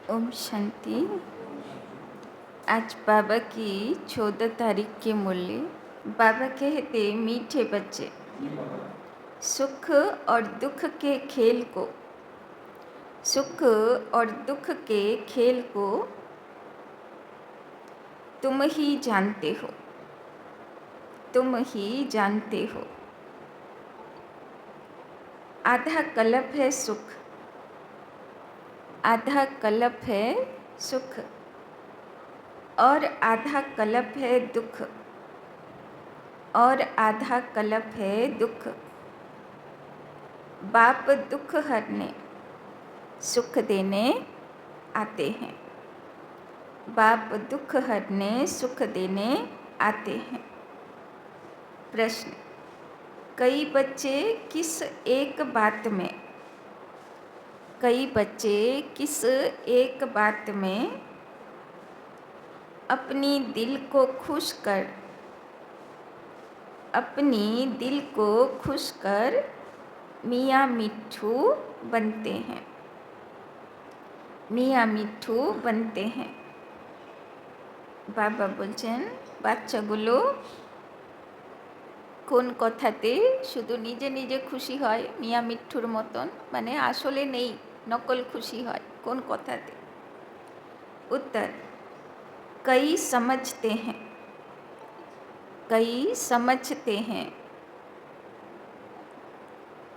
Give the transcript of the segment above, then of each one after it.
ओम शांति। आज बाबा की 14 तारीख के मूल्य। बाबा कहते मीठे बच्चे, सुख और दुख के खेल को, सुख और दुख के खेल को तुम ही जानते हो, तुम ही जानते हो। आधा कल्प है सुख, आधा कल्प है सुख और आधा कल्प है दुख, और आधा कल्प है दुख। बाप दुख हरने सुख देने आते हैं, बाप दुख हरने सुख देने आते हैं। प्रश्न, कई बच्चे किस एक बात में, कई बच्चे किस एक बात में अपनी दिल को खुश कर, अपनी दिल को खुश कर मियाँ मिट्ठू बनते हैं, मियाँ मिट्ठू बनते हैं। बाबा बोलছেন বাচ্চাগুলো কোন কথাতে শুধু নিজে নিজে খুশি হয় মিয়াঁ মিঠুর মতন, মানে আসলে নেই, নকল খুশি হয় কোন কথাতে? उत्तर, कई समझते हैं, कई समझते हैं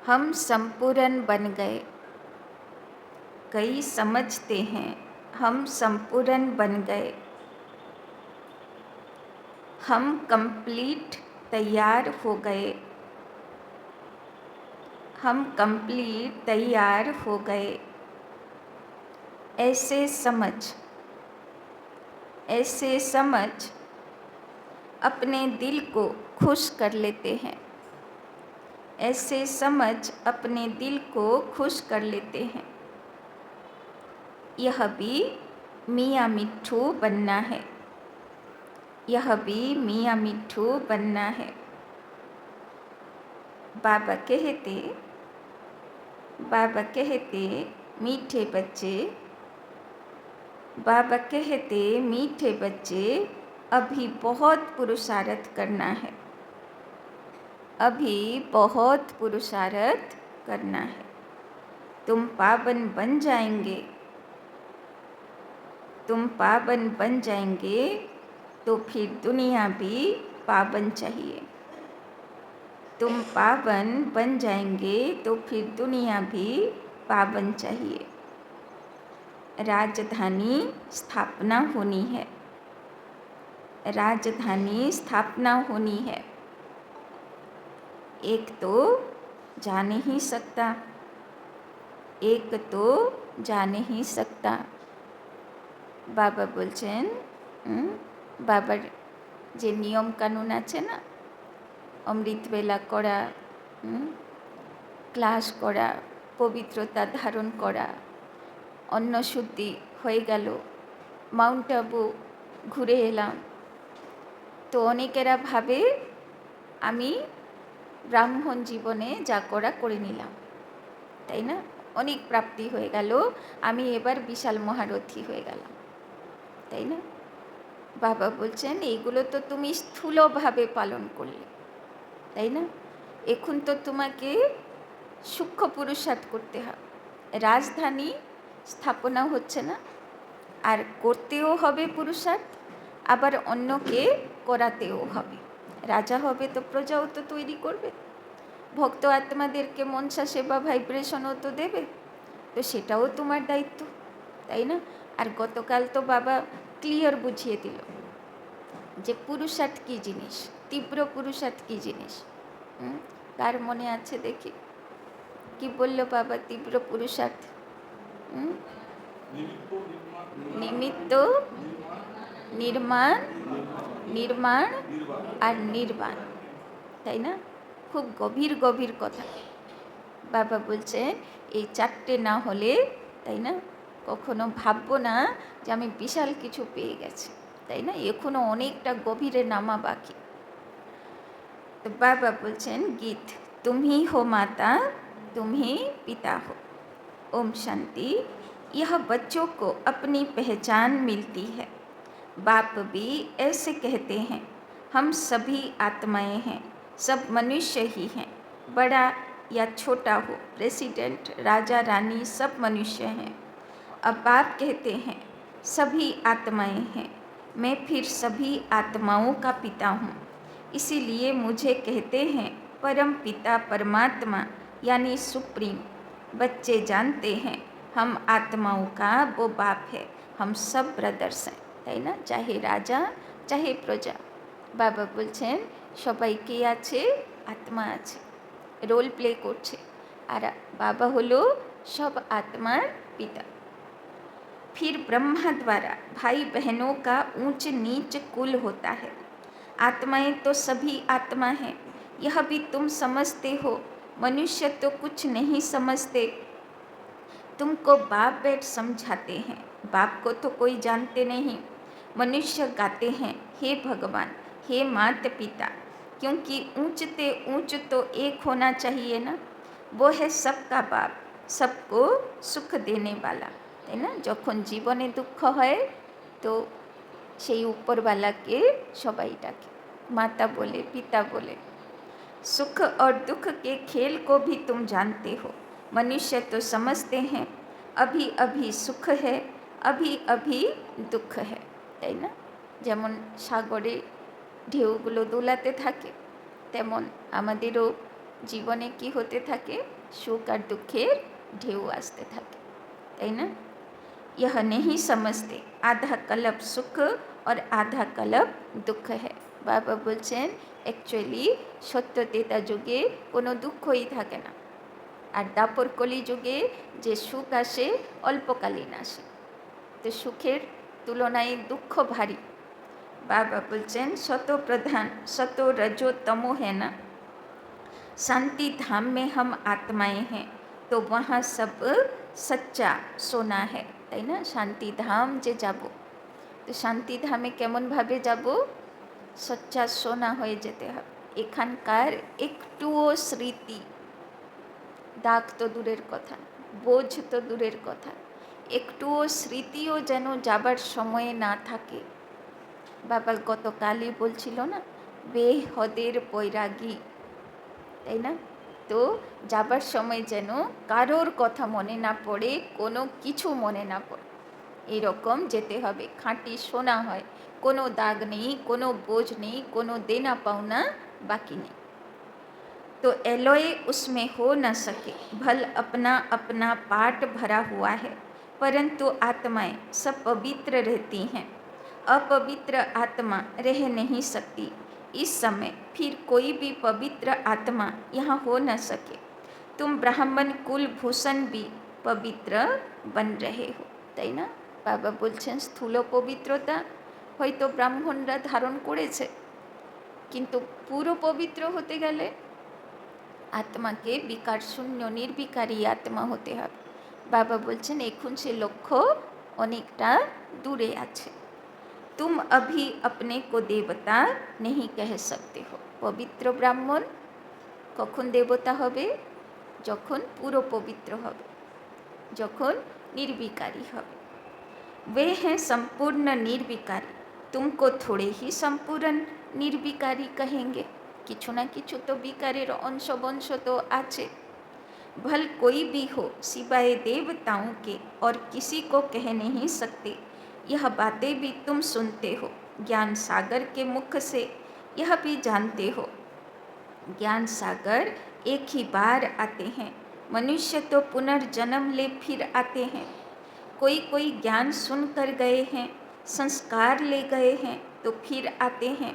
हम संपूर्ण बन गए, कई समझते हैं हम संपूर्ण बन गए, हम कंप्लीट तैयार हो गए, हम कंप्लीट तैयार हो गए। ऐसे समझ, ऐसे समझ अपने दिल को खुश कर लेते हैं, ऐसे समझ अपने दिल को खुश कर लेते हैं। यह भी मियाँ मिट्ठू बनना है, यह भी मियाँ मिट्ठू बनना है। बाबा कहते, बाबा कहते मीठे बच्चे, बाबा कहते मीठे बच्चे अभी बहुत पुरुषार्थ करना है, अभी बहुत पुरुषार्थ करना है। तुम पावन बन जाएंगे, तुम पावन बन जाएंगे तो फिर दुनिया भी पावन चाहिए, तुम पावन बन जाएंगे तो फिर दुनिया भी पावन चाहिए। राजधानी स्थापना होनी है, राजधानी स्थापना होनी है। एक तो जा नहीं सकता, एक तो जा नहीं सकता। बाबा बोलছেন বাবার যে নিয়ম কানুন আছে না, অমৃতবেলা করা, ক্লাস করা, পবিত্রতা ধারণ করা, অন্নশুদ্ধি হয়ে গেল, মাউন্ট আবু ঘুরে এলাম, তো অনেকেরা ভাবে আমি ব্রাহ্মণ জীবনে যা করা করে নিলাম, তাই না? অনেক প্রাপ্তি হয়ে গেল, আমি এবার বিশাল মহারথী হয়ে গেলাম, তাই না? বাবা বলছেন এইগুলো তো তুমি স্থূলভাবে পালন করলে, তাই না? এখন তো তোমাকে সূক্ষ্ম পুরুষার্থ করতে হবে। রাজধানী স্থাপনা হচ্ছে না, আর করতেও হবে পুরুষার্থ, আবার অন্যকে করাতেও হবে। রাজা হবে তো প্রজাও তো তৈরি করবে, ভক্ত আত্মাদেরকে মনসা সেবা ভাইব্রেশনও তো দেবে, তো সেটাও তোমার দায়িত্ব, তাই না? আর গতকাল তো বাবা ক্লিয়ার বুঝিয়ে দিল যে পুরুষার্থ কী জিনিস, তীব্র পুরুষার্থ কী জিনিস। কার মনে আছে দেখি, কি বলল বাবা? তীব্র পুরুষার্থ নিমিত্ত, নির্মাণ, নির্মাণ আর নির্বাণ, তাই না? খুব গভীর গভীর কথা। বাবা বলছে এই চারটে না হলে, তাই না, কখনো ভাববো না যে আমি বিশাল কিছু পেয়ে গেছি, তাই না? এখনো অনেকটা গভীরে নামা বাকি। তো বাবা বলছেন গীত, তুমি হো মাতা, তুমি পিতা হো। ओम शांति। यह बच्चों को अपनी पहचान मिलती है। बाप भी ऐसे कहते हैं, हम सभी आत्माएं हैं, सब मनुष्य ही हैं, बड़ा या छोटा हो, प्रेसिडेंट, राजा, रानी, सब मनुष्य हैं। अब बाप कहते हैं, सभी आत्माएं हैं, मैं फिर सभी आत्माओं का पिता हूँ, इसीलिए मुझे कहते हैं परम पिता परमात्मा यानी सुप्रीम। बच्चे जानते हैं हम आत्माओं का वो बाप है, हम सब ब्रदर्स हैं, তাই না? চাহে রাজা চাহে প্রজা। বাবা বলছেন সবাইকে আছে, আত্মা আছে, রোল প্লে করছে, আর বাবা হলো सब आत्मार पिता। फिर ब्रह्मा द्वारा भाई बहनों का ऊंच नीच कुल होता है। आत्माएं तो सभी आत्मा हैं, यह भी तुम समझते हो। मनुष्य तो कुछ नहीं समझते, तुमको बाप बेट समझाते हैं, बाप को तो कोई जानते नहीं। मनुष्य गाते हैं, हे भगवान, हे माता पिता, क्योंकि ऊंचते ऊंच तो एक होना चाहिए ना, वो है सबका बाप, सबको सुख देने वाला, है ना। যখন জীবনে দুঃখ হয় তো সেই উপরওয়ালাকে সবাই ডাকে, माता बोले, पिता बोले। सुख और दुख के खेल को भी तुम जानते हो। मनुष्य तो समझते हैं अभी अभी सुख है, अभी अभी दुख है, তাই না। যেমন সাগরে ঢেউগুলো দোলাতে থাকে, তেমন আমাদেরও জীবনে কি হতে থাকে, সুখ আর দুঃখের ঢেউ আসতে থাকে, তাই না। यह नहीं समझते आधा कल्प सुख और आधा कल्प दुख है। बाबा बोलছেন অ্যাকচুয়ালি সত্য তেতা যুগে কোনো দুঃখই থাকে না, আর দাপর কলি যুগে যে সুখ আসে অল্পকালীন আসে, তো সুখের তুলনায় দুঃখ ভারী। बाबा बोलছেন सतो प्रधान सतो रजो तमो है ना, शांति धाम में हम आत्माएं हैं, तो वहाँ सब सच्चा सोना है, তাই না। শান্তি ধাম যে যাব, তো শান্তি ধামে কেমনভাবে যাব, সচ্চা সোনা হয়ে যেতে হবে। এখানকার একটুও স্মৃতি, দাগ তো দূরের কথা, বোঝ তো দূরের কথা, একটুও স্মৃতিও যেন যাবার সময়ে না থাকে। বাবা গতকালই বলছিল না, বেহদের বৈরাগী, তাই না। তো যাবার সময় যেন কারোর কথা মনে না পড়ে, কোনো কিছু মনে না পড়ে, এরকম যেতে হবে। খাঁটি সোনা হয়, কোনো দাগ নেই, কোনো বোঝ নেই, কোনো দেনা পাওনা बाकी नहीं, तो एलोय उसमें हो न सके। भल अपना अपना पाठ भरा हुआ है, परंतु आत्माएं सब पवित्र रहती हैं, अपवित्र आत्मा रह नहीं सकती। इस समय फिर कोई भी पवित्र आत्मा यहाँ हो न सके। तुम ब्राह्मण कुल भूषण भी पवित्र बन रहे हो, তাই না। বাবা বলছেন স্থূল পবিত্রতা হয়তো ব্রাহ্মণরা ধারণ করেছে, কিন্তু পুরো পবিত্র হতে গেলে আত্মাকে বিকার শূন্য নির্বিকারী আত্মা হতে হবে। বাবা বলছেন এখন সে লক্ষ্য অনেকটা দূরে আছে। तुम अभी अपने को देवता नहीं कह सकते हो। पवित्र ब्राह्मण कखन देवता होबे, যখন পুরো পবিত্র হবে, যখন निर्विकारी হবে। वे हैं संपूर्ण निर्विकारी, तुमको थोड़े ही संपूर्ण निर्विकारी कहेंगे, কিছু না কিছু তো বিকারের अंश वंश तो আছে। भल कोई भी हो सिवाय देवताओं के और किसी को कह नहीं सकते। यह बातें भी तुम सुनते हो ज्ञान सागर के मुख से, यह भी जानते हो ज्ञान सागर एक ही बार आते हैं, मनुष्य तो पुनर्जन्म ले फिर आते हैं। कोई कोई ज्ञान सुन कर गए हैं, संस्कार ले गए हैं, तो फिर आते हैं,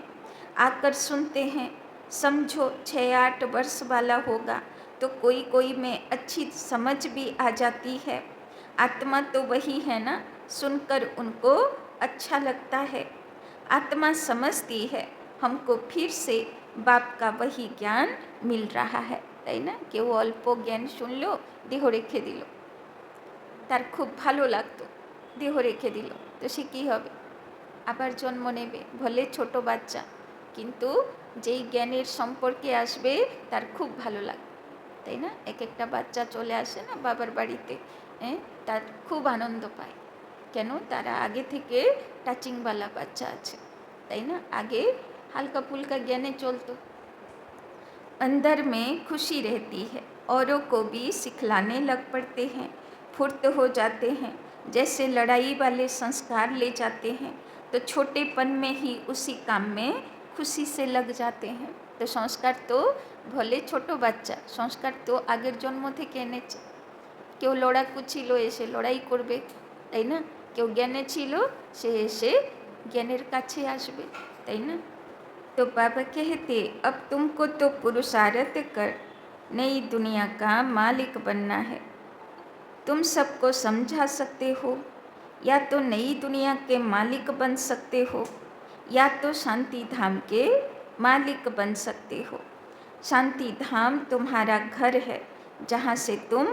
आकर सुनते हैं। समझो 6-8 वर्ष वाला होगा तो कोई कोई में अच्छी समझ भी आ जाती है। आत्मा तो वही है ना, सुनकर उनको अच्छा लगता है। आत्मा समझती है हमको फिर से बाप का वही ज्ञान मिल रहा है, তাই না। কেউ অল্প জ্ঞান শুনলো, দেহ রেখে দিল, তার খুব ভালো লাগতো, দেহ রেখে দিল, তো সে কী হবে, আবার জন্ম নেবে, ভলে ছোট বাচ্চা, কিন্তু যেই জ্ঞানের সম্পর্কে আসবে তার খুব ভালো লাগবে, তাই না। এক একটা বাচ্চা চলে আসে না বাবার বাড়িতে, তার খুব আনন্দ পায়। কেন? তারা আগে থেকে টাচিংওয়ালা বাচ্চা আছে, তাই না? আগে হালকা ফুলকা জ্ঞানে চলতো। अंदर में खुशी रहती है, औरों को भी सिखलाने लग पड़ते हैं, फुर्त हो जाते हैं, जैसे लड़ाई वाले संस्कार ले जाते हैं, तो छोटेपन में ही उसी काम में खुशी से लग जाते हैं। तो संस्कार तो भले छोटो बाच्चा, संस्कार तो आगेर जन्म थेके এনেছে। কেউ লড়াকু ছিল, এসে লড়াই করবে, তাই না? কেউ জ্ঞানে ছিল, সে এসে জ্ঞানের কাছে আসবে, তাই না? तो बाबा कहते, अब तुमको तो पुरुषार्थ कर नई दुनिया का मालिक बनना है। तुम सबको समझा सकते हो, या तो नई दुनिया के मालिक बन सकते हो, या तो शांति धाम के मालिक बन सकते हो। शांति धाम तुम्हारा घर है, जहाँ से तुम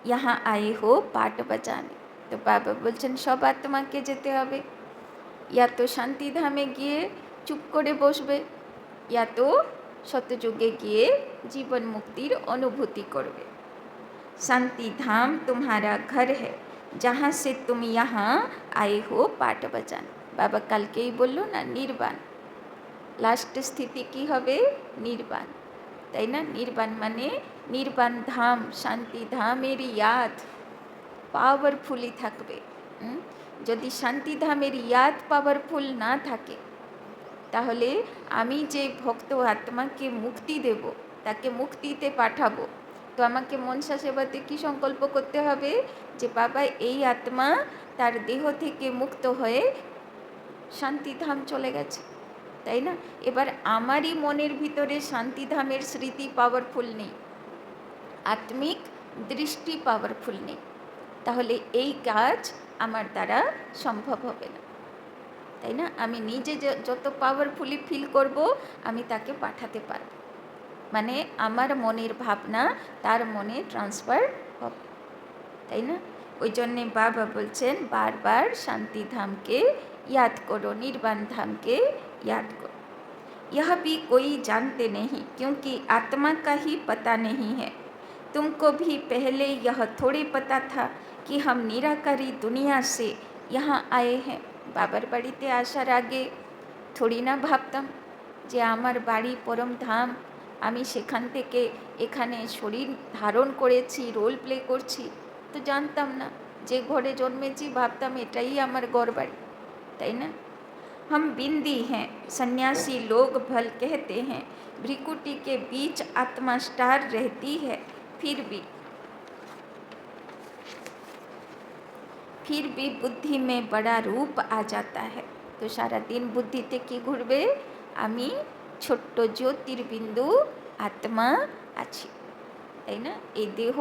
यहाँ आए हो पाठ बजाने। तो बाबा बोलছেন সব আত্মাকে যেতে হবে, या तो शांति धामे গিয়ে চুপ করে বসবে, या तो शतयुगे গিয়ে जीवन मुक्तिर अनुभूति करबे। शांति धाम तुम्हारा घर है, जहाँ से तुम यहाँ आए हो पाठ बजाने। बाबा কালকেই বললো না, নির্বাণ লাস্ট স্থিতি কি হবে? নির্বাণ, তাই না? নির্বাণ মানে নির্বাণ ধাম, শান্তি ধামের ইয়াদ পাওয়ারফুলি থাকবে। যদি শান্তি ধামের ইয়াদ পাওয়ারফুল না থাকে, তাহলে আমি যে ভক্ত আত্মাকে মুক্তি দেব, তাকে মুক্তিতে পাঠাবো, তো আমাকে মনসা সেবাতে কী সংকল্প করতে হবে? যে বাবা এই আত্মা তার দেহ থেকে মুক্ত হয়ে শান্তিধাম চলে গেছে, তাই না? এবার আমারই মনের ভিতরে শান্তিধামের স্মৃতি পাওয়ারফুল নেই, আত্মিক দৃষ্টি পাওয়ারফুল নেই, তাহলে এই কাজ আমার দ্বারা সম্ভব হবে না, তাই না? আমি নিজে যত পাওয়ারফুলি ফিল করব, আমি তাকে পাঠাতে পারব, মানে আমার মনের ভাবনা তার মনে ট্রান্সফার হবে, তাই না? ওই জন্যে বাবা বলছেন বারবার शांति धाम के याद करो, निर्वाण धाम के याद करो। यह भी कोई जानते नहीं, क्योंकि आत्मा का ही पता नहीं है। तुमको भी पहले यह थोड़े पता था कि हम निराकारी दुनिया से यहाँ आए हैं। বাবার বাড়িতে আসার আগে থোড়ি না ভাবতাম যে আমার বাড়ি পরম ধাম, আমি সেখান থেকে এখানে শরীর ধারণ করেছি, রোল প্লে করছি, তো জানতাম না। যে ঘরে জন্মেছি ভাবতাম এটাই আমার ঘর বাড়ি, তাই না? हम बिंदी हैं, सन्यासी लोग भल कहते हैं, भ्रिकुटी के बीच आत्मा स्टार रहती है, फिर भी बुद्धि में बड़ा रूप आ जाता है। तो सारा दिन बुद्धिते कि घुरबे, आमी छोट्ट ज्योतिर्बिंदु आत्मा आछि, ताई ना? ए देह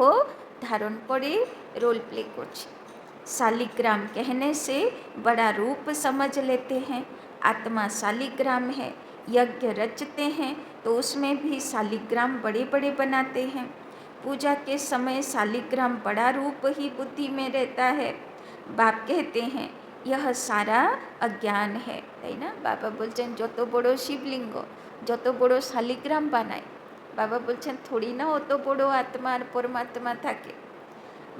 धारण करे रोल प्ले करछि। शालिग्राम कहने से बड़ा रूप समझ लेते हैं। आत्मा शालिग्राम है। यज्ञ रचते हैं तो उसमें भी शालिग्राम बड़े बड़े बनाते हैं। पूजा के समय शालिग्राम बड़ा रूप ही बुद्धि में रहता है। बाप कहते हैं यह सारा अज्ञान है, ताई ना? बाबा बोलছেন যত বড় শিবলিঙ্গ, যত বড় শালিগ্রাম বানায়, बाबा बोलছেন थोड़ी ना অত বড় आत्मा और परमात्मा থাকে।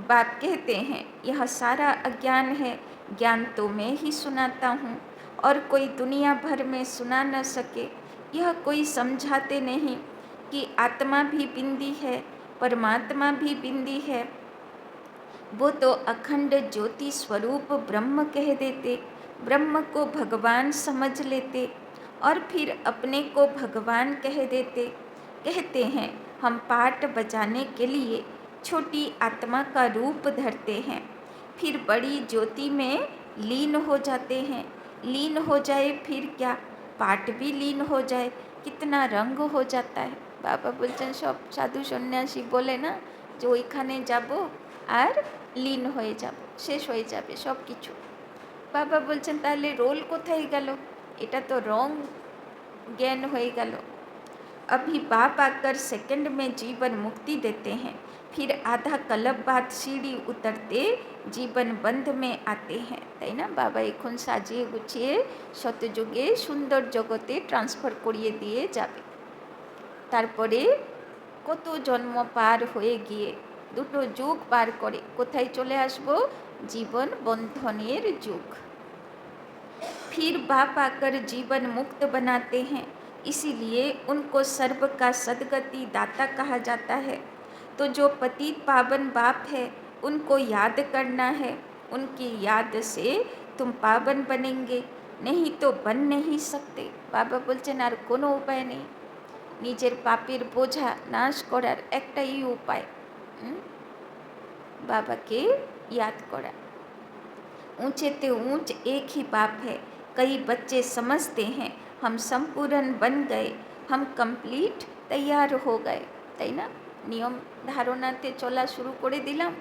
बाप कहते हैं यह सारा अज्ञान है, ज्ञान तो मैं ही सुनाता हूँ और कोई दुनिया भर में सुना न सके। यह कोई समझाते नहीं कि आत्मा भी बिंदी है, परमात्मा भी बिंदी है। वो तो अखंड ज्योति स्वरूप ब्रह्म कह देते, ब्रह्म को भगवान समझ लेते और फिर अपने को भगवान कह देते। कहते हैं हम पाठ बजाने के लिए छोटी आत्मा का रूप धरते हैं, फिर बड़ी ज्योति में लीन हो जाते हैं। लीन हो जाए फिर क्या, पाठ भी लीन हो जाए, कितना रंग हो जाता है। बाबा बोलছেন सब साधु सन्यासी बोले ना যে ওইখানে যাব আর লীন হয়ে যাব, শেষ হয়ে যাবে সব কিছু। বাবা বলছেন তাহলে রোল কোথায় গেল? এটা তো রং জ্ঞান হয়ে গেল। अभी बाप आकर सेकंड में जीवन मुक्ति देते हैं, फिर आधा कल्प बाद सीढ़ी उतरते जीवन बंध में आते हैं, তাই না? বাবা এখন সাজিয়ে গুছিয়ে শতযুগে সুন্দর জগতে ট্রান্সফার করিয়ে দিয়ে যাবে। তারপরে কত জন্ম পার হয়ে গিয়ে দুটো যুগ পার করে কোথায় চলে আসব? জীবন বন্ধনের যুগ। फिर बाप आकर जीवन मुक्त बनाते हैं, इसीलिए उनको सर्व का सद्गति दाता कहा जाता है। तो जो पतित पावन बाप है उनको याद करना है, उनकी याद से तुम पावन बनेंगे, नहीं तो बन नहीं सकते। बाबा बोलছেন আর কোনো উপায় নেই, নিজের পাপের বোঝা নাশ করার একটাই উপায় বাবাকে याद করা। ऊंचे ते ऊंच एक ही बाप है, कई बच्चे समझते हैं हम संपूर्ण बन गए, हम कंप्लीट तैयार हो गए। তাই না? নিয়ম ধারণাতে চলা শুরু করে দিলাম,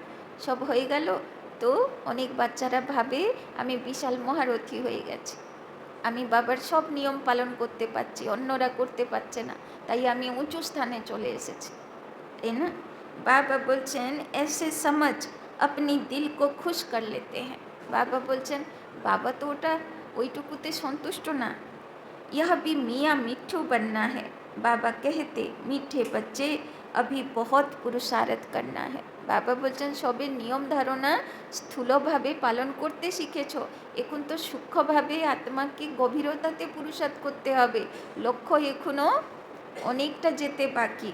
সব হয়ে গেল, তো অনেক বাচ্চারা ভাবে আমি বিশাল মহারথী হয়ে গেছি, আমি বাবার সব নিয়ম পালন করতে পারছি, অন্যরা করতে পারছে না, তাই আমি উঁচু স্থানে চলে এসেছি। তাই না? বাবা বলছেন ऐसे समझ अपनी दिल को खुश कर लेते हैं। बाबा बोलছেন बाबा तो ওটা ওইটুকুতে সন্তুষ্ট না, यह भी मियाँ मिट्ठू बनना है। बाबा कहते मीठे बच्चे अभी बहुत पुरुषार्थ करना है। বাবা বলছেন সবে নিয়ম ধারণা স্থূলভাবে পালন করতে শিখেছ, এখন তো সূক্ষ্মভাবে আত্মাকে গভীরতাতে পুরুষার্থ করতে হবে, লক্ষ্য এখনও অনেকটা যেতে বাকি।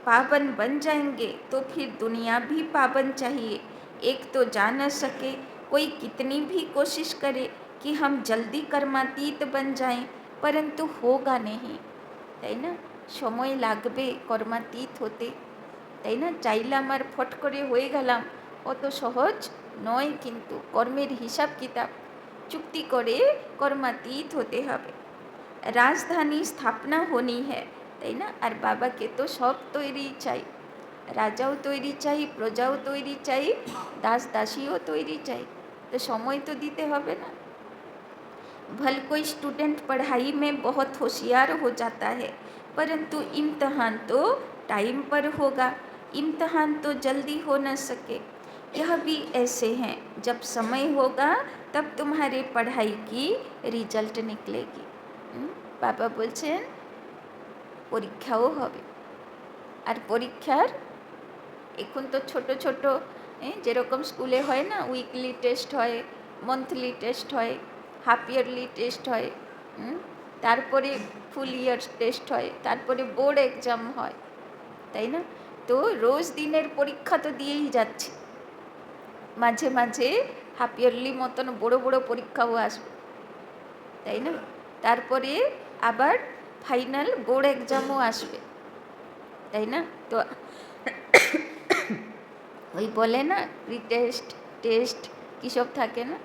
पावन बन जाएंगे तो फिर दुनिया भी पावन चाहिए। एक तो जा न सके, कोई कितनी भी कोशिश करे कि हम जल्दी कर्मातीत बन जाएं, परंतु होगा नहीं। তাই না? সময় লাগবে কর্মাতীত হতে, তাই না? চাইলাম আর ফট করে হয়ে গেলাম, অত সহজ নয়, কিন্তু কর্মের হিসাব কিতাব চুক্তি করে কর্মাতীত হতে হবে। রাজধানী স্থাপনা होनी है, তাই না? আর বাবাকে তো সব তৈরি চাই, রাজাও তৈরি চাই, প্রজাও তৈরি চাই, দাস দাসীও তৈরি চাই, তো সময় তো দিতে হবে না। भल कोई स्टूडेंट पढ़ाई में बहुत होशियार हो जाता है, परंतु इम्तहान तो टाइम पर होगा, इम्तहान तो जल्दी हो न सके। यह भी ऐसे हैं, जब समय होगा तब तुम्हारे पढ़ाई की रिजल्ट निकलेगी। बाबा बोलছেন পরীক্ষাও হবে, আর পরীক্ষার এখন তো ছোট ছোট যেরকম স্কুলে হয় না, উইকলি টেস্ট হয়, মান্থলি টেস্ট হয়, হাফ ইয়ারলি টেস্ট হয়, তারপরে ফুল ইয়ার টেস্ট হয়, তারপরে বোর্ড এক্সাম হয়, তাই না? তো রোজ দিনের পরীক্ষা তো দিয়েই যাচ্ছে, মাঝে মাঝে হাফ ইয়ারলি মতন বড় বড় পরীক্ষাও আসবে, তাই না? তারপরে আবার ফাইনাল বোর্ড এক্সামও আসবে, তাই না? তো ওই বলে না প্রি টেস্ট টেস্ট কী সব থাকে না,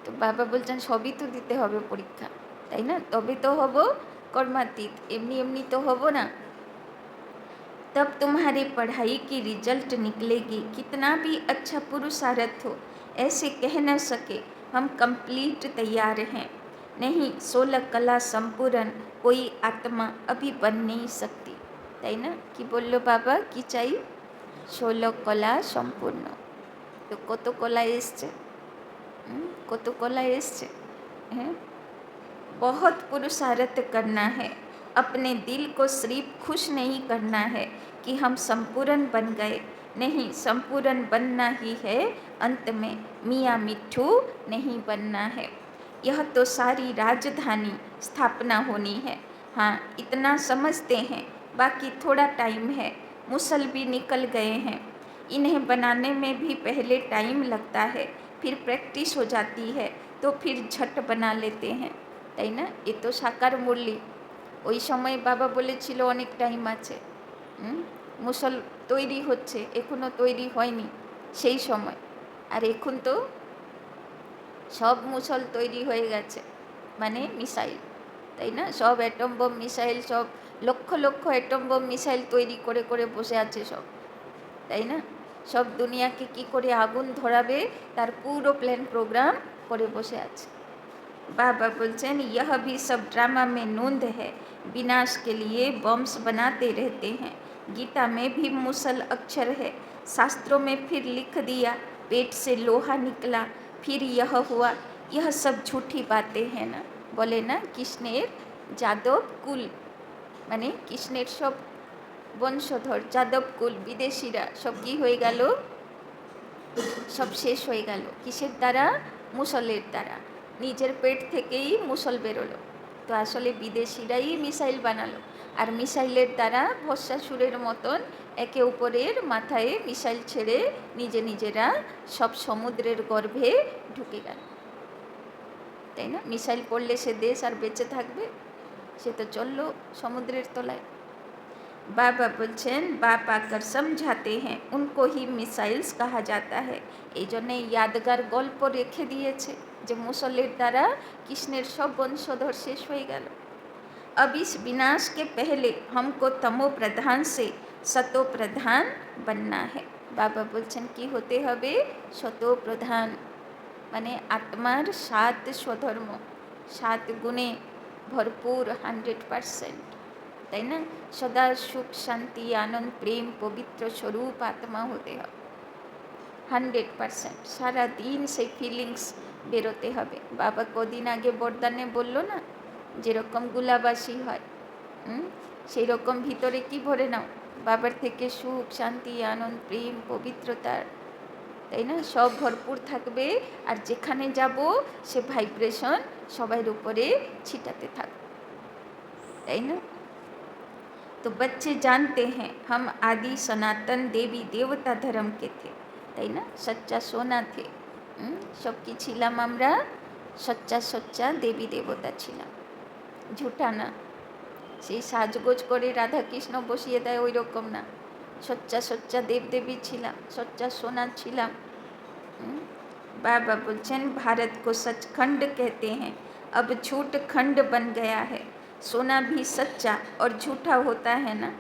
তো বাবা বলছেন সবই তো দিতে হবে পরীক্ষা, তাই না? তবে তো হব কর্মাতীত, এমনি এমনি তো হব না। तब तुम्हारी पढ़ाई की रिजल्ट निकलेगी, कितना भी अच्छा पुरुषार्थ हो, ऐसे कह न सके हम कंप्लीट तैयार हैं, नहीं 16 कला संपूर्ण कोई आत्मा अभी बन नहीं सकती। তাই না? কি বলল বাবা, কি চাই? 16 কলা সম্পূর্ণ। তো কত কলা এসছে? কত কলা এসছে? হ্যাঁ, बहुत पुरुषार्थ करना है, अपने दिल को सिर्फ खुश नहीं करना है कि हम संपूर्ण बन गए, नहीं संपूर्ण बनना ही है, अंत में मियाँ मिट्ठू नहीं बनना है। यह तो सारी राजधानी स्थापना होनी है। हाँ, इतना समझते हैं, बाकी थोड़ा टाइम है, मुसल भी निकल गए हैं, इन्हें बनाने में भी पहले टाइम लगता है, फिर प्रैक्टिस हो जाती है तो फिर झट बना लेते हैं। তাই না? এ তো সাকার মুরলি, ওই সময় বাবা বলেছিল অনেক টাইম আছে, মুসল তৈরি হচ্ছে, এখনও তৈরি হয়নি সেই সময়, আর এখন তো সব মুসল তৈরি হয়ে গেছে, মানে মিসাইল, তাই না? সব অ্যাটম বম মিসাইল, সব lakh lakh atom bomb missile তৈরি করে করে বসে আছে সব, তাই না? সব দুনিয়াকে কি করে আগুন ধরাবে তার পুরো প্ল্যান প্রোগ্রাম করে বসে আছে। बाबा बोलছেন यह भी सब ड्रामा में नूंद है, विनाश के लिए बम्स बनाते रहते हैं, गीता में भी मुसल अक्षर है, शास्त्रों में फिर लिख दिया, पेट से लोहा निकला, फिर यह हुआ, यह सब झूठी बातें हैं ना। বলে না কৃষ্ণের যাদব কুল, মানে কৃষ্ণের সব বংশধর যাদব কুল বিদেশিরা সব কী হয়ে গেল, সব শেষ হয়ে গেল। কিসের দ্বারা? মুসলের দ্বারা। নিজের পেট থেকেই মুসল বেরোলো। তো আসলে বিদেশিরাই মিসাইল বানালো, আর মিসাইলের দ্বারা ভস্মাসুরের মতন একে অপরের মাথায় মিসাইল ছেড়ে নিজেরা সব সমুদ্রের গর্ভে ঢুকে গেল, তাই না? মিসাইল পড়লে সে দেশ আর বেঁচে থাকবে? সে তো চললো সমুদ্রের তলায়। बाबा বলছেন बाप आकर समझाते हैं उनको ही मिसाइल्स कहा जाता है। এই জন্যে ইয়াদগার গল্প রেখে দিয়েছে যে মুসলের দ্বারা কৃষ্ণের সব বংশধর শেষ হয়ে গেল। अब इस विनाश के पहले हमको तमो प्रधान से सतो प्रधान बनना है। বাবা বলছেন কি হতে হবে? সতো প্রধান, মানে আত্মার 7 স্বধর্ম, 7 গুণে ভরপুর 100%, তাই না? সদা সুখ শান্তি আনন্দ প্রেম পবিত্র স্বরূপ আত্মা হতে হবে 100%। সারা দিন সেই ফিলিংস বেরোতে হবে। বাবা কদিন আগে বরদানে বলল না, যেরকম গুলাবাসী হয় সেই রকম ভিতরে কি ভরে নাও? বাবার থেকে সুখ শান্তি আনন্দ প্রেম পবিত্রতার, তাই না, সব ভরপুর থাকবে। আর যেখানে যাব সে ভাইব্রেশন সবার উপরে ছিটাতে থাকবে, তাই না? तो बच्चे जानते हैं हम आदि सनातन देवी देवता धर्म के थे, তাই না? সচ্চা সোনা থে, সব কি ছিলাম আমরা? সচ্চা দেবী দেবতা ছিলাম, ঝুটা না। সেই সাজগোজ করে রাধাকৃষ্ণ বসিয়ে দেয় ওই রকম না, সচ্চা দেবদেবী ছিলাম, সচ্চা সোনা ছিলাম। बाबा बोलचन भारत को सचखंड कहते हैं, अब झूठ खंड बन गया है। सोना भी सच्चा और झूठा होता है ना।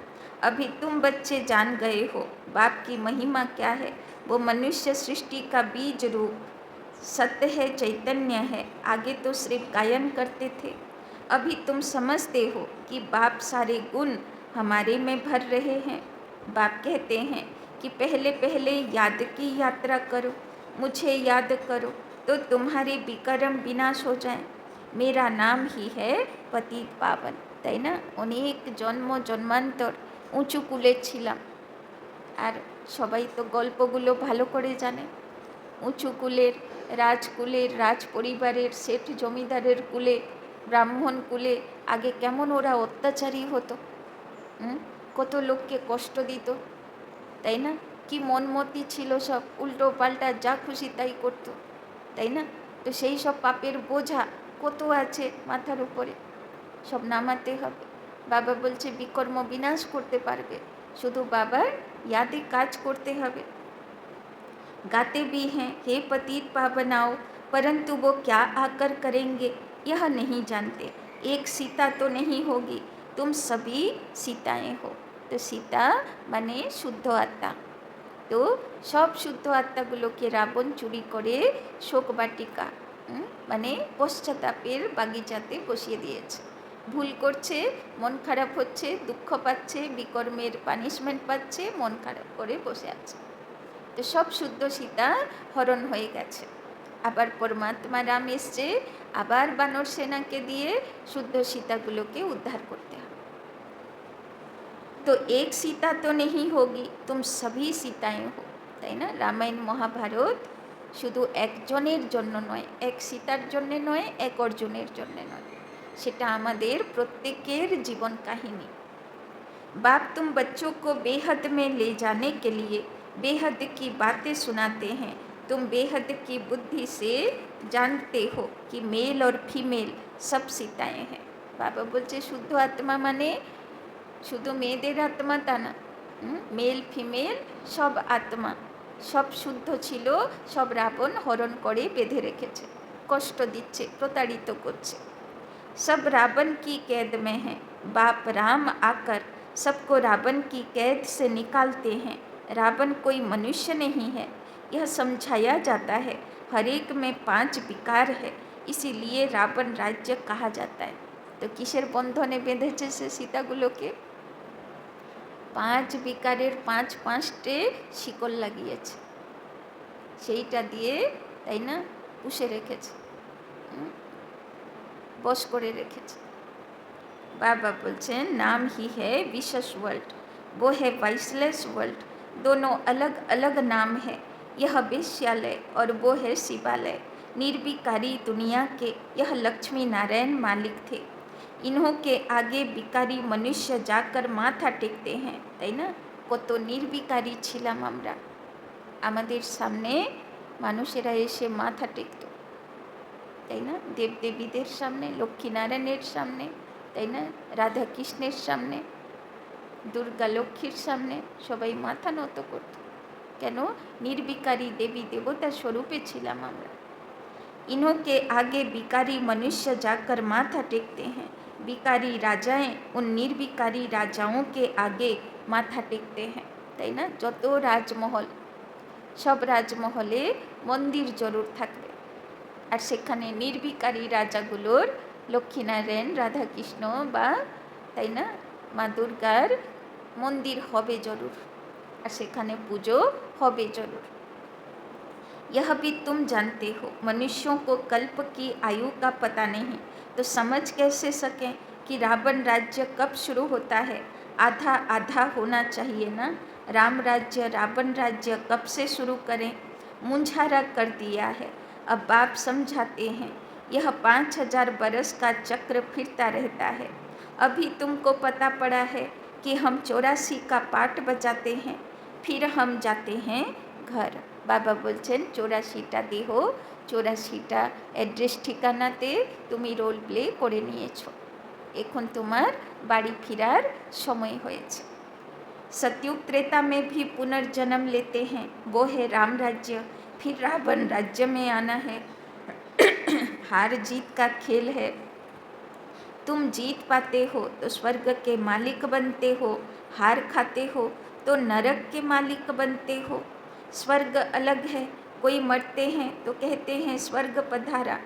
अभी तुम बच्चे जान गए हो बाप की महिमा क्या है। वो मनुष्य सृष्टि का बीज रूप सत्य है, चैतन्य है। आगे तो सिर्फ गायन करते थे, अभी तुम समझते हो कि बाप सारे गुण हमारे में भर रहे हैं। बाप कहते हैं कि पहले पहले याद की यात्रा करो, मुझे याद करो तो तुम्हारे विकर्म विनाश हो जाए। मेरा नाम ही है पतित पावन, তাই না? অনেক জন্ম জন্মান্তর উঁচু কুলে ছিলাম, আর সবাই তো গল্পগুলো ভালো করে জানে। উঁচু কুলের, রাজকুলের, রাজ পরিবারের, শেঠ জমিদারের কুলে, ব্রাহ্মণ কুলে আগে কেমন ওরা অত্যাচারী হতো, কত লোককে কষ্ট দিত, তাই না? কি মনমতি ছিল সব, উল্টো পাল্টা যা খুশি তাই করতো, তাই না? তো সেই সব পাপের বোঝা কত আছে মাথার উপরে, সব নামাতে হবে। বাবা বলছে বিকর্ম বিনাশ করতে পারবে, শুধু বাবার ইয়াদে কাজ করতে হবে। गाते भी हैं हे पतित पावनाओ, परंतु वो क्या आकर करेंगे यह नहीं जानते। एक सीता तो नहीं होगी, तुम सभी सीताएं हो। तो सीता माने शुद्ध आत्मा, তো সব শুদ্ধ আত্মাগুলোকে রাবণ চুরি করে শোকবাটিকা মানে পশ্চাতাপের বাগিচাতে বসিয়ে দিয়েছে। ভুল করছে, মন খারাপ হচ্ছে, দুঃখ পাচ্ছে, বিকর্মের পানিশমেন্ট পাচ্ছে, মন খারাপ করে বসে আছে। তো সব শুদ্ধ সীতা হরণ হয়ে গেছে। আবার পরমাত্মা রাম এসছে, আবার বানর সেনাকে দিয়ে শুদ্ধ সীতাগুলোকে উদ্ধার করতে হবে। तो एक सीता तो नहीं होगी, तुम सभी सीताएं हो, তাই না? রামায়ণ মহাভারত শুধু একজনের জন্য নয়, এক সীতার জন্যে নয়, এক অর্জুনের জন্যে নয়, সেটা আমাদের প্রত্যেকের জীবন কাহিনী। बाप तुम बच्चों को बेहद में ले जाने के लिए बेहद की बातें सुनाते हैं। तुम बेहद की बुद्धि से जानते हो कि मेल और फीमेल सब सीताएं हैं। बाबा बोलছে শুদ্ধ আত্মা মানে শুধু মেয়েদের আত্মা তা না, মেল ফিমেল সব আত্মা, সব শুদ্ধ ছিল, সব রাবণ হরণ করে বেঁধে রেখেছে, কষ্ট দিচ্ছে, প্রতারিত করছে। सब रावण की कैद में है, बाप राम आकर सबको रावण की कैद से निकालते हैं। रावण कोई मनुष्य नहीं है, यह समझाया जाता है। हर एक में 5 विकार है, इसीलिए रावण राज्य कहा जाता है। तो কিসের বন্ধনে বেঁধেছে সে সীতাগুলোকে? 5 বিকারের 5টে শিকল লাগিয়েছে, সেইটা দিয়ে, তাই না, পুষে রেখেছে, বশ করে রেখেছে। বাবা বলছেন নাম হি है विशेष वर्ल्ड, वो है वाइसलेस वर्ल्ड। दोनों अलग अलग नाम है। यह वेश्यालय और वो है शिवालय। निर्विकारी दुनिया के यह लक्ष्मी नारायण मालिक थे। इन्हों के आगे विकारी मनुष्य जाकर माथा टेकते हैं, ताई ना। কত নির্বিকারী ছিলাম আমরা, আমাদের সামনে মানুষেরা এসে মাথা টেকত, তাই না। দেবদেবীদের সামনে, লক্ষ্মীনারায়ণের সামনে, তাই না, রাধা কৃষ্ণের সামনে, দুর্গা লক্ষ্মীর সামনে সবাই মাথা নত করত। কেন? निर्विकारी देवी देवता स्वरूपे छिलाम আমরা। इन्हों के आगे विकारी मनुष्य जाकर माथा टेकते हैं। विकारी राजाएं उन निर्विकारी राजाओं के आगे माथा टेकते हैं, তাই না। যত রাজমহল, সব রাজমহলে মন্দির জরুর থাকবে, আর সেখানে নির্বিকারী রাজাগুলোর লক্ষ্মীনারায়ণ, রাধাকৃষ্ণ বা, তাই না, মা দুর্গার মন্দির হবে জরুর, আর সেখানে পুজো হবে জরুর। यह भी तुम जानते हो, मनुष्यों को कल्प की आयु का पता नहीं, तो समझ कैसे सकें कि रावण राज्य कब शुरू होता है। आधा आधा होना चाहिए ना। राम राज्य रावण राज्य कब से शुरू करें, मुंझारा कर दिया है। अब बाप समझाते हैं, यह 5000 बरस का चक्र फिरता रहता है। अभी तुमको पता पड़ा है कि हम 84 का पाठ बजाते हैं, फिर हम जाते हैं घर। বাবা বলছেন 84টা দেহ, 84টা অ্যাড্রেস ঠিকানাতে তুমি রোল প্লে করে নিয়েছ, এখন তোমার বাড়ি ফেরার সময় হয়েছে। सतयुग त्रेता में भी पुनर्जन्म लेते हैं, वो है राम राज्य, फिर रावण राज्य में आना है। हार जीत का खेल है। तुम जीत पाते हो तो स्वर्ग के मालिक बनते हो, हार खाते हो तो नरक के मालिक बनते हो। स्वर्ग अलग है, कोई मरते हैं तो कहते हैं स्वर्ग पधारा।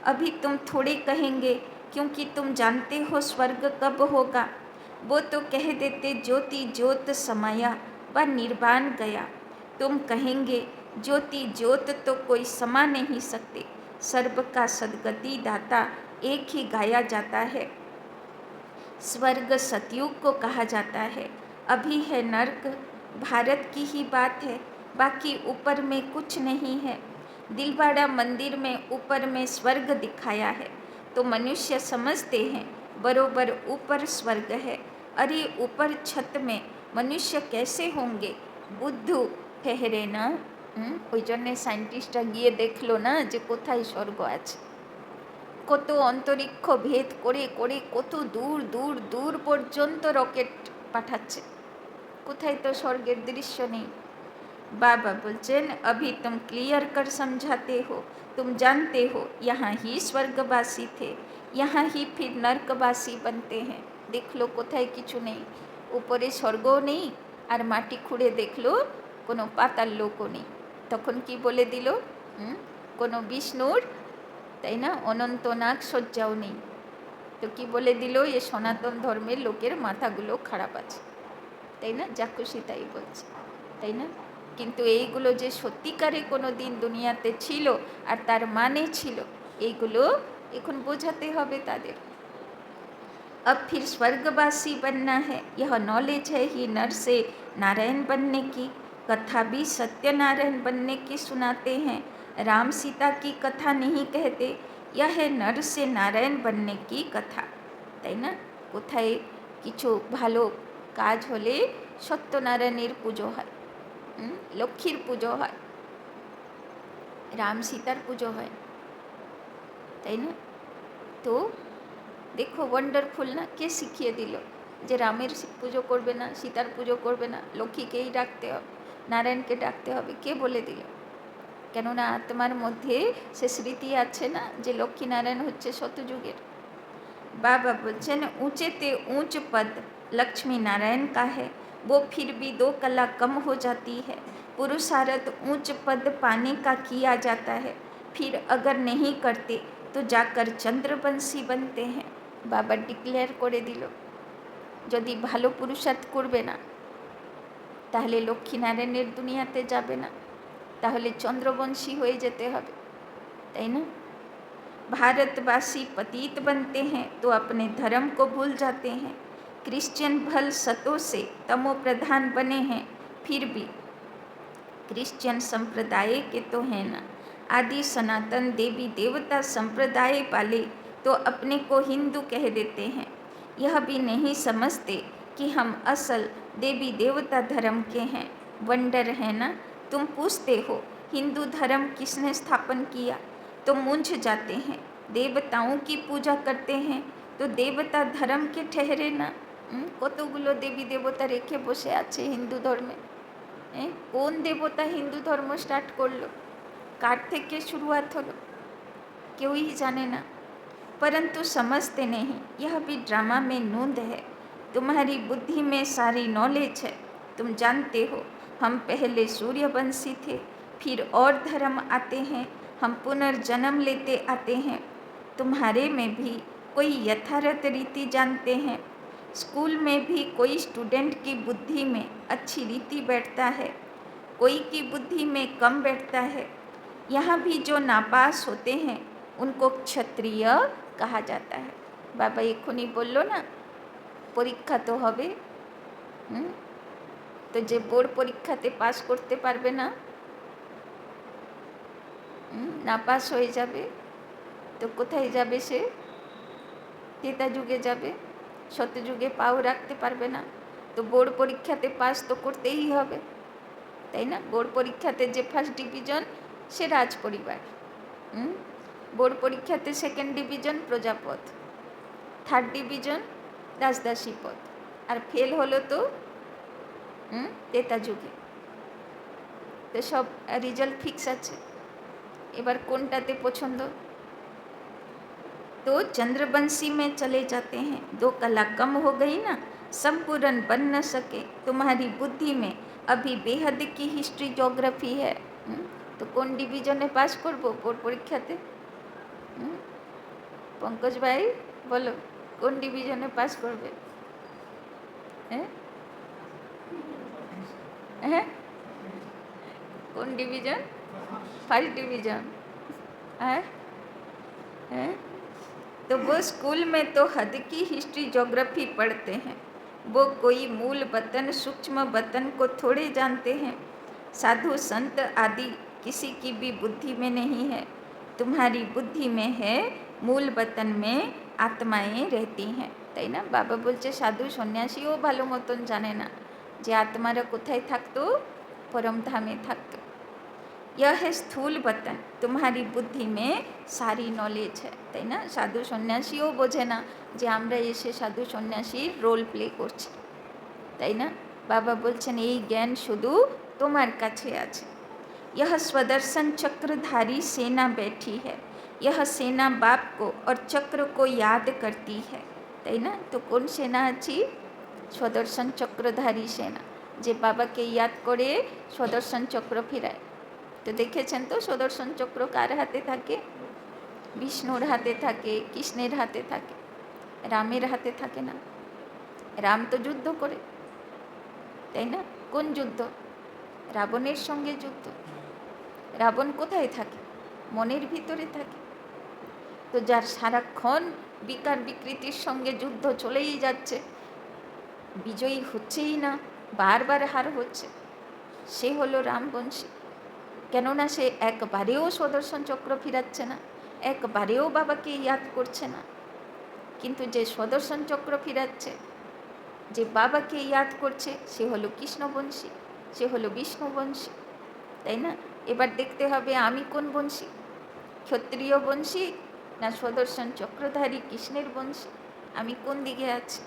अभी तुम थोड़े कहेंगे क्योंकि तुम जानते हो स्वर्ग कब होगा। वो तो कह देते ज्योति ज्योत समाया व निर्वाण गया। तुम कहेंगे ज्योति ज्योत तो कोई समा नहीं सकते, सर्व का सद्गति दाता एक ही गाया जाता है। स्वर्ग सतयुग को कहा जाता है। अभी है नर्क, भारत की ही बात है, बाकी ऊपर में कुछ नहीं है। दिलवाड़ा मंदिर में ऊपर में स्वर्ग दिखाया है, तो मनुष्य समझते हैं बरोबर ऊपर स्वर्ग है। अरे ऊपर छत में मनुष्य कैसे होंगे, बुद्धू ठहरे ना। ওই জন্যে সায়েন্টিস্টরা গিয়ে দেখলো না যে কোথায় স্বর্গ আছে। কত অন্তরিক্ষ ভেদ করে করে কত দূর দূর দূর পর্যন্ত রকেট পাঠাচ্ছে, কোথায় তো স্বর্গের দৃশ্য নেই। बाबा बोलचन अभी तुम क्लियर कर समझाते हो, तुम जानते हो यहाँ ही स्वर्गवासी थे, यहाँ ही फिर नर्कवासी बनते हैं। देख लो कोথায় কিছু নেই, উপরে স্বর্গও নেই, আর মাটি খুঁড়ে দেখলো কোনো পাতাল লোকও নেই। তখন কি বলে দিল, কোনো বিষ্ণুর, তাই না, অনন্ত নাগ সজ্জাও নেই। তো কি বলে দিল, এ সনাতন ধর্মের লোকের মাথাগুলো খারাপ আছে, তাই না, যা খুশি তাই বলছে, তাই না। কিন্তু এইগুলো যে সত্যিকারে কোনো দিন দুনিয়াতে ছিল আর তার মানে ছিল, এইগুলো এখন বোঝাতে হবে তাদের। अब फिर स्वर्गवासी बनना है, यह नॉलेज है ही नर से नारायण बनने की। कथा भी सत्यनारायण बनने की सुनाते हैं, राम सीता की कथा नहीं कहते। यह है नर से नारायण बनने की कथा, তাই না। কোথায় কিছু ভালো কাজ হলে সত্যনারায়ণের পুজো হয়, লক্ষ্মীর পুজো হয়, রাম সীতার পুজো হয়, তাই না। তো দেখো ওয়ান্ডারফুল না, কে শিখিয়ে দিল যে রামের পুজো করবে না, সীতার পুজো করবে না, লক্ষ্মীকেই ডাকতে হবে, নারায়ণকে ডাকতে হবে, কে বলে দিল। কেননা আত্মার মধ্যে সে স্মৃতি আছে না যে লক্ষ্মীনারায়ণ হচ্ছে শতযুগের। बाबा बोलचन ऊंचेते ऊंच पद लक्ष्मी नारायण का है, वो फिर भी 2 कला कम हो जाती है। पुरुषार्थ ऊंच पद पाने का किया जाता है, फिर अगर नहीं करते तो जाकर चंद्रवंशी बनते हैं। बाबा डिक्लेयर করে দিল, যদি ভালো পুরুষার্থ করবে না তাহলে লক্ষ্মীনারায়ণের দুনিয়াতে যাবে না, তাহলে চন্দ্রবংশী হয়ে যেতে হবে, তাই না। भारतवासी पतित बनते हैं तो अपने धर्म को भूल जाते हैं, क्रिश्चियन भल शतों से तमो प्रधान बने हैं, फिर भी क्रिश्चियन संप्रदाय के तो हैं ना। आदि सनातन देवी देवता संप्रदाय वाले तो अपने को हिंदू कह देते हैं, यह भी नहीं समझते कि हम असल देवी देवता धर्म के हैं। वंडर है ना, तुम पूछते हो हिंदू धर्म किसने स्थापन किया, तो मूंझ जाते हैं। देवताओं की पूजा करते हैं तो देवता धर्म के ठहरे ना। কতগুলো দেবী দেবতা রেখে বসে আছে হিন্দু ধর্মে। কোন দেবতা হিন্দু ধর্ম স্টার্ট করলো, কার থেকে শুরুয়াত হলো, কেউই জানে না। परंतु समझते नहीं, यह भी ड्रामा में नूंद है। तुम्हारी बुद्धि में सारी नॉलेज है, तुम जानते हो हम पहले सूर्यवंशी थे, फिर और धर्म आते हैं, हम पुनर्जन्म लेते आते हैं। तुम्हारे में भी कोई यथार्थ रीति जानते हैं। स्कूल में भी कोई स्टूडेंट की बुद्धि में अच्छी रीति बैठता है, कोई की बुद्धि में कम बैठता है। यहाँ भी जो नापास होते हैं उनको क्षत्रिय कहा जाता है। बाबा एखुनी बोलो ना, परीक्षा तो हबे, तो जे बोर्ड परीक्षाते पास करते पारबे ना, ना पास हो जाबे तो कोथाय जाबे से, त्रेता जुगे जाबे, सत्यजुगे पाओ राखते पारबे ना, तो बोर्ड परीक्षाते पास तो करते ही हबे, ताई ना। बोर्ड परीक्षाते जे फार्स्ट डिविजन से राज परिवार, बोर्ड परीक्षाते सेकेंड डिविजन प्रजापत, थार्ड डिविजन दासदासी पद, और फेल हलो तो त्रेता जुगे। तो सब रिजल्ट फिक्स आछे, एबार कोनटाते पछंद, तो चंद्रवंशी में चले जाते हैं। 2 कला कम हो गई ना, संपूर्ण बन न सके। तुम्हारी बुद्धि में अभी बेहद की हिस्ट्री जोग्राफी है, तो कौन डिविजने पास करबो बोर्ड परीक्षाते? पंकज भाई बोलो, कौन डिविजने पास करबे? कौन डिविजन? फर्स्ट डिविजन है? तो वो स्कूल में तो हद की हिस्ट्री जोग्राफी पढ़ते हैं, वो कोई मूल वतन सूक्ष्म वतन को थोड़े जानते हैं। साधु संत आदि किसी की भी बुद्धि में नहीं है, तुम्हारी बुद्धि में है, मूल वतन में आत्माएं रहती हैं, ताई ना। बाबा बोलছে साधु सन्यासीও ভালো মতন জানে না যে आत्मारा কোথায় থাকতো, परम धामे থাকতো। यह है स्थूल वतन, तुम्हारी बुद्धि में सारी नॉलेज है, ताई ना। साधु सन्यासीও বোঝে না যে আমরা এসে সাধু সন্ন্যাসীর রোল প্লে করছি, তাই না। বাবা বলছেন এই জ্ঞান শুধু তোমার কাছে আছে। यह स्वदर्शन चक्रधारी सेना बैठी है, यह सेना बाप को और चक्र को याद करती है, ताई ना। तो कौन सेना अच्छी? स्वदर्शन चक्रधारी सेना, जे बाबा के याद करे स्वदर्शन चक्र फिराय। तो देखेছেন तो स्वदर्शन चक्र कार हाथे থাকে? विष्णुर हाथे থাকে, कृष्णेर हाथे থাকে, रामेर हाथे থাকে ना। राम तो युद्ध करे, ताई ना। कोन युद्ध? रावणेर संगे युद्ध। रावण कोथाय থাকে? মনের ভিতরে থাকে। তো যার সারাক্ষণ বিকার বিকৃতির সঙ্গে যুদ্ধ চলেই যাচ্ছে, বিজয়ী হচ্ছেই না, বারবার হার হচ্ছে, সে হলো রামবংশী। কেননা সে একবারেও সুদর্শন চক্র ফিরাচ্ছে না, একবারেও বাবাকে ইয়াদ করছে না। কিন্তু যে সুদর্শন চক্র ফিরাচ্ছে, যে বাবাকে ইয়াদ করছে, সে হলো কৃষ্ণবংশী, সে হলো বিষ্ণুবংশী, তাই না। এবার দেখতে হবে আমি কোন বংশী, ক্ষত্রিয় বংশী না সুদর্শন চক্রধারী কৃষ্ণের বংশী, আমি কোন দিকে আছি।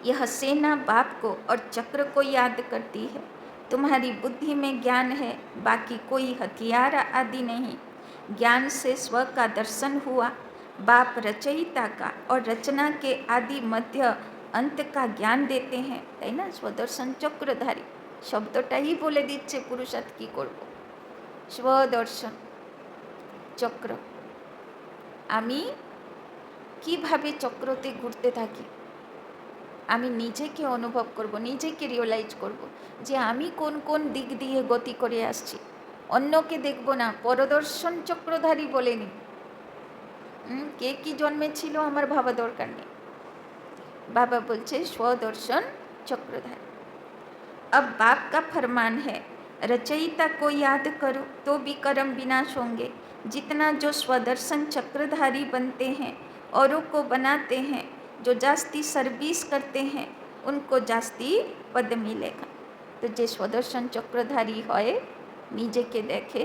यह सेना बाप को और चक्र को याद करती है। तुम्हारी बुद्धि में ज्ञान है, बाकी कोई हथियार आदि नहीं। ज्ञान से स्व का दर्शन हुआ, बाप रचयिता का और रचना के आदि मध्य अंत का ज्ञान देते हैं, ताई ना। स्वदर्शन चक्रधारी शब्दटाई बोले दिच्छे पुरुषार्थ की करब। स्वदर्शन चक्र, आमी किभाबे चक्रते घुरते थाकी, আমি নিজেকে অনুভব করব, নিজেকে রিয়েলাইজ করব যে আমি কোন কোন দিক দিয়ে গতি করে আসছি। অন্যকে দেখব না, পরদর্শন চক্রধারী বলেনি। কে কি জন্মে ছিল আমার ভাবা দরকার নেই। बाबा बोलते स्वदर्शन चक्रधारी। अब बाप का फरमान है, रचयिता को याद करो तो भी कर्म विनाश होंगे। जितना जो स्वदर्शन चक्रधारी बनते हैं, औरों को बनाते हैं, जो जास्ती सर्विस करते हैं, उनको जास्ती पद मिलेगा। तो जे स्वदर्शन चक्रधारी होए निजे के देखे,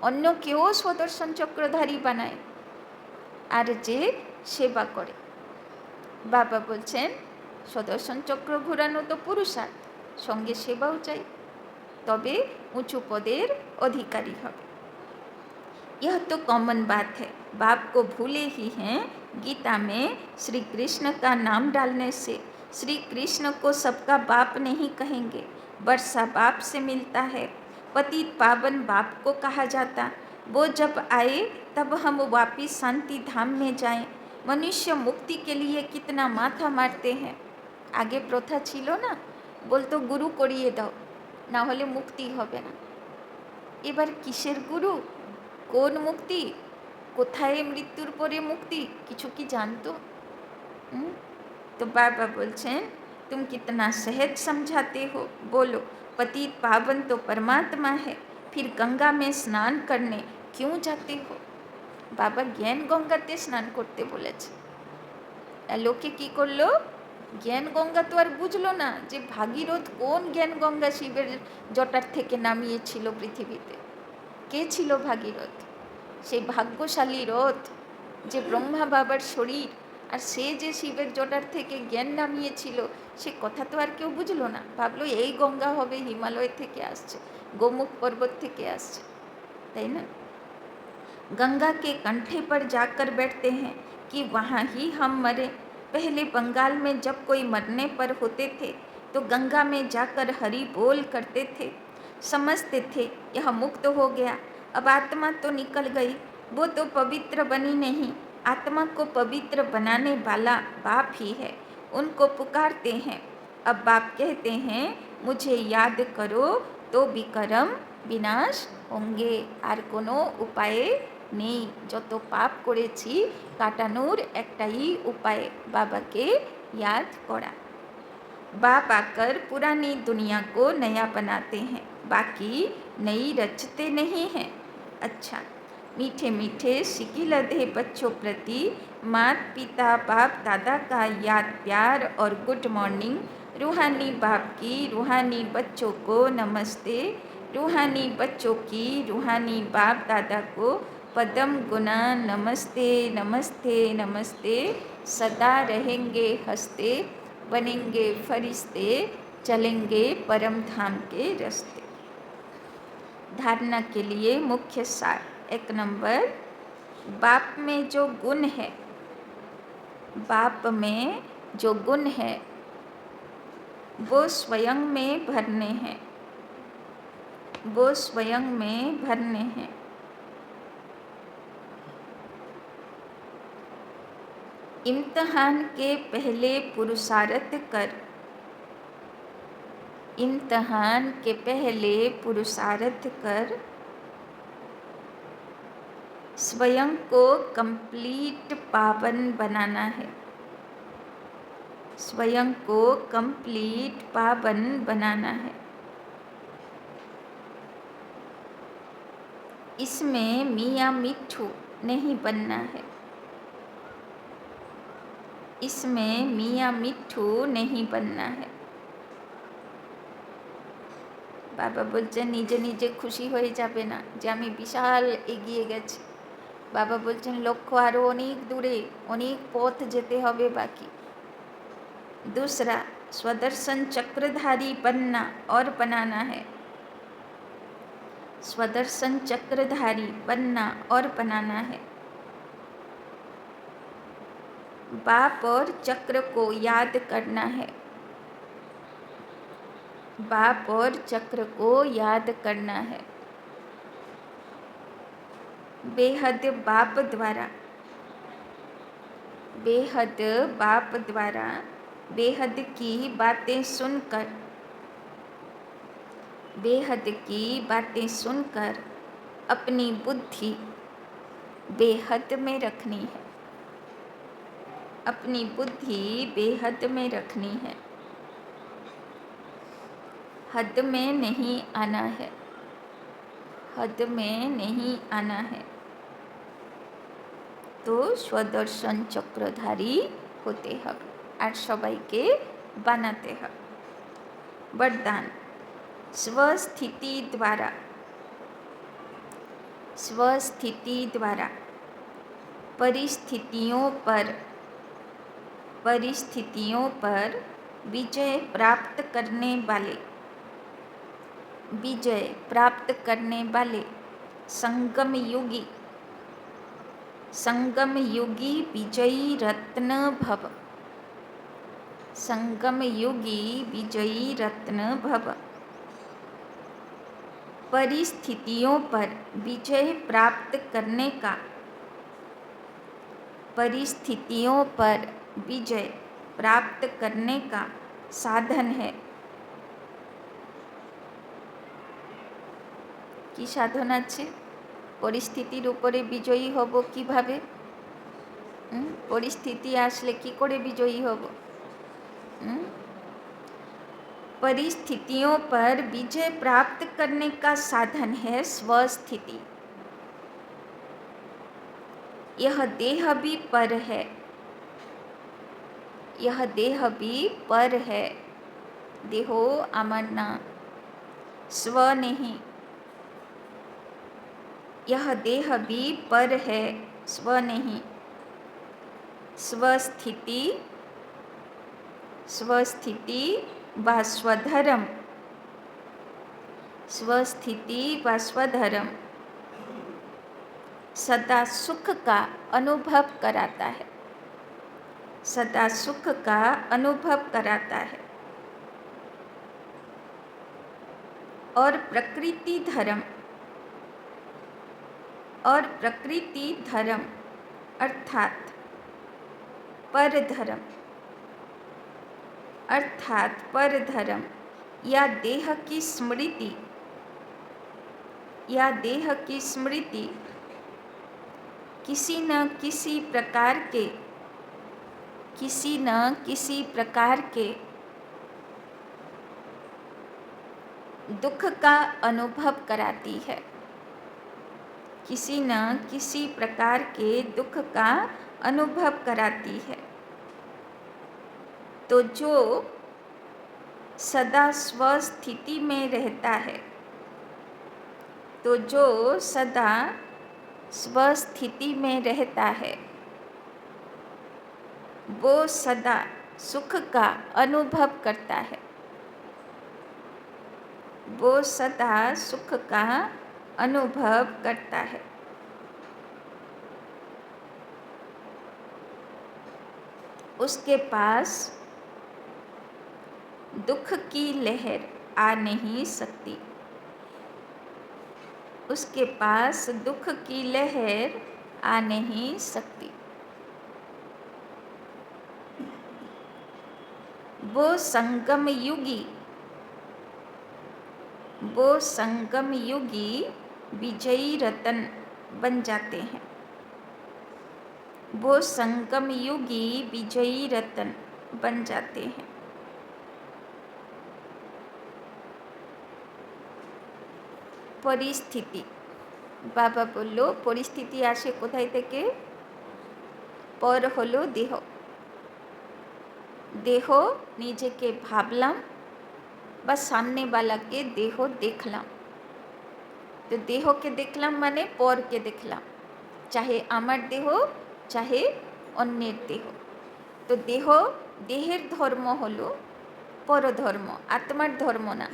अन्य केओ स्वदर्शन चक्रधारी बनाए और जे सेवा करे। बाबा बोलছেন स्वदर्शन चक्र घुरानो तो पुरुषार्थ, संगे सेवाও চাই, तबे ऊंचू पदेर अधिकारी হবে। यह तो कॉमन बात है, बाप को भूले ही हैं। गीता में श्री कृष्ण का नाम डालने से श्री कृष्ण को सबका बाप नहीं कहेंगे। वर्षा बाप से मिलता है, पतित पावन बाप को कहा जाता। वो जब आए तब हम वापिस शांति धाम में जाएं। मनुष्य मुक्ति के लिए कितना माथा मारते हैं। आगे प्रथा छिलो ना, बोलतो गुरु करिए दाओ, ना होले मुक्ति होबे ना। एबार किसेर गुरु, कोन मुक्ति, कोथाय मृत्युर परे मुक्ति, किछु की जानतो? तो बाबा बोलছেন तुम कितना सहज समझाते हो। बोलो, पतित पावन तो परमात्मा है, फिर गंगा में स्नान करने क्यों जाते हो? बाबा ज्ञान गंगाते स्नान करते बोलेছে। लोके की करलो, ज्ञान गंगा तो और बुझलो ना जे भागीरथ कोन ज्ञान गंगा शिवेर जटार थेके नामिয়েছিল पृथिवीते। के छिलो भागीरथ? সেই भाग्यशाली रथ যে ব্রহ্মা বাবার শরীর, আর সে যে শিবের জটার থেকে জ্ঞান নামিয়েছিল, সে কথা তো আর কেউ বুঝলো না। ভাবলো এই গঙ্গা হবে হিমালয় থেকে আসছে, গোमुख पर्वत থেকে আসছে, তাই না? गंगा के कंठे पर जाकर बैठते हैं कि वहाँ ही हम मरे। पहले बंगाल में जब कोई मरने पर होते थे तो गंगा में जाकर हरि बोल करते थे, समझते थे यह मुक्त हो गया। अब आत्मा तो निकल गई, वो तो पवित्र बनी नहीं। आत्मा को पवित्र बनाने वाला बाप ही है, उनको पुकारते हैं। अब बाप कहते हैं मुझे याद करो तो भी कर्म विनाश होंगे। আর কোনো উপায়ে নেই, যত পাপ করেছি কাটানোর একটাই উপায়, বাবাকে याद করা। बाप आकर पुरानी दुनिया को नया बनाते हैं, बाकी नई रचते नहीं हैं। अच्छा, मीठे मीठे सिकिलधे बच्चों प्रति मात पिता बाप दादा का याद प्यार और गुड मॉर्निंग। रूहानी बाप की रूहानी बच्चों को नमस्ते। रूहानी बच्चों की रूहानी बाप दादा को पदम गुना नमस्ते नमस्ते नमस्ते। सदा रहेंगे हंसते, बनेंगे फरिश्ते, चलेंगे परम धाम के रास्ते। धारणा के लिए मुख्य सार। 1 नंबर, बाप में जो गुण है, बाप में जो गुण है वो स्वयं में भरने हैं, वो स्वयं में भरने हैं। इम्तिहान के पहले पुरुषार्थ कर, इम्तिहान के पहले पुरुषार्थ कर, स्वयं को कंप्लीट पावन बनाना है, स्वयं को कंप्लीट पावन बनाना है। इसमें मियाँ मिट्ठू नहीं बनना है, इसमें मियाँ मिट्ठू नहीं बनना है। बाबा बोलছেন নিজে নিজে খুশি হয়ে যাবে না যে আমি বিশাল এগিয়ে গেছি। বাবা বলছেন লক্ষ্য আরও অনেক দূরে, অনেক পথ যেতে হবে বাকি। दूसरा, स्वदर्शन चक्रधारी बनना और बनाना है, स्वदर्शन चक्रधारी बनना और बनाना है। बाप और चक्र को याद करना है, बाप और चक्र को याद करना है। बेहद बाप द्वारा, बेहद बाप द्वारा बेहद की बातें सुनकर, बेहद की बातें सुनकर अपनी बुद्धि बेहद में रखनी है। अपनी बुद्धि बेहद में रखनी है, हद में नहीं आना है, हद में नहीं आना है। तो स्वदर्शन चक्रधारी होते হবে আর সবাইকে বানাতে হবে। वरदान स्वस्थिति द्वारा परिस्थितियों पर विजय प्राप्त करने वाले संगम योगी विजयी रत्न भव। परिस्थितियों पर विजय प्राप्त करने का साधन है। কি সাধন আছে? পরিস্থিতির উপরে বিজয়ী হব কিভাবে? পরিস্থিতি আসলে কি করে বিজয়ী হব? परिस्थितियों पर विजय प्राप्त करने का साधन है स्वस्थिति। यह देह भी पर है, देहो আমার না, स्व नहीं। यह देह भी पर है, स्व नहीं। स्वस्थिति व स्वधर्म सदा सुख का अनुभव कराता है। और प्रकृति धर्म अर्थात परधर्म या देह की स्मृति किसी न किसी प्रकार के दुख का अनुभव कराती है। किसी न किसी प्रकार के दुख का अनुभव कराती है। तो जो सदा स्वस्थिति में रहता है, वो सदा सुख का अनुभव करता है। उसके पास दुख की लहर आ नहीं सकती। वो संगम युगी विजयी रतन बन जाते हैं। পরিস্থিতি, বাবা বলল পরিস্থিতি আসে কোথায় থেকে? পর হলো দেহ নিজেকে ভাবলাম বা সামনেওয়ালাকে দেহ দেখলাম। তো দেহকে দেখলাম মানে পরকে দেখলাম, চাহে আমার দেহ চাহে অন্যের দেহ। তো দেহের ধর্ম হলো পরধর্ম, আত্মার ধর্ম না।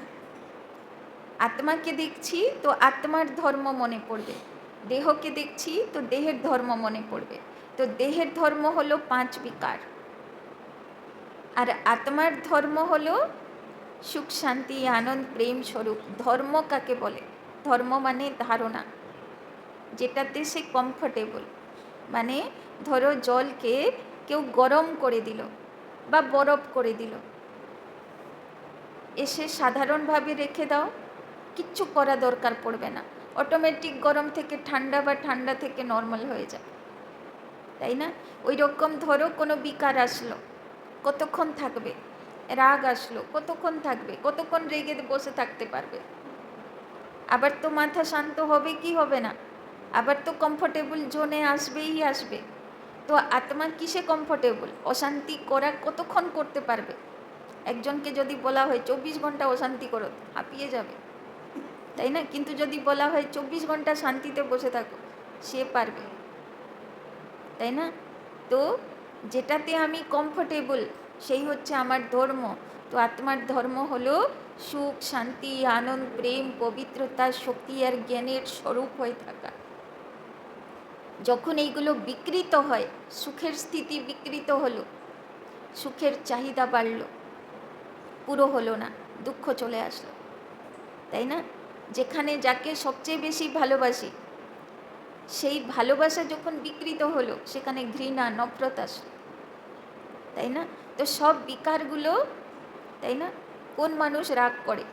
আত্মাকে দেখছি তো আত্মার ধর্ম মনে পড়বে, দেহকে দেখছি তো দেহের ধর্ম মনে পড়বে। তো দেহের ধর্ম হলো 5 বিকার, আর আত্মার ধর্ম হলো সুখ শান্তি আনন্দ প্রেম স্বরূপ। ধর্ম কাকে বলে? ধর্ম মানে ধারণা, যেটাতে সে কমফর্টেবল। মানে ধরো জলকে কেউ গরম করে দিল বা বরফ করে দিল, এসে সাধারণভাবে রেখে দাও, কিচ্ছু করা দরকার পড়বে না, অটোমেটিক গরম থেকে ঠান্ডা বা ঠান্ডা থেকে নর্মাল হয়ে যায়। তাই না? ওই রকম ধরো কোনো বিকার আসলো, কতক্ষণ থাকবে? রাগ আসলো, কতক্ষণ থাকবে? কতক্ষণ রেগে বসে থাকতে পারবে? আবার তো মাথা শান্ত হবে কি হবে না? আবার তো কমফোর্টেবল জোনে আসবেই আসবে। তো আত্মা কিসে কমফোর্টেবল? অশান্তি করা কতক্ষণ করতে পারবে? একজনকে যদি বলা হয় 24 ঘন্টা অশান্তি করো, হাঁপিয়ে যাবে, তাই না? কিন্তু যদি বলা হয় 24 ঘন্টা শান্তিতে বসে থাকো, সে পারবে, তাই না? তো যেটাতে আমি কমফোর্টেবল সেই হচ্ছে আমার ধর্ম। তো আত্মার ধর্ম হলো সুখ, শান্তি, আনন্দ, প্রেম, পবিত্রতা, শক্তি আর জ্ঞানের স্বরূপ হয়ে থাকা। যখন এইগুলো বিকৃত হয়, সুখের স্থিতি বিকৃত হলো, সুখের চাহিদা বাড়লো, পুরো হলো না, দুঃখ চলে আসলো, তাই না? যেখানে যাকে সবচেয়ে বেশি ভালোবাসি, সেই ভালোবাসা যখন বিকৃত হলো, সেখানে ঘৃণা, নফরত আসলো, তাই না? তো সব বিকারগুলো, তাই না? কোন মানুষ রাগ করে?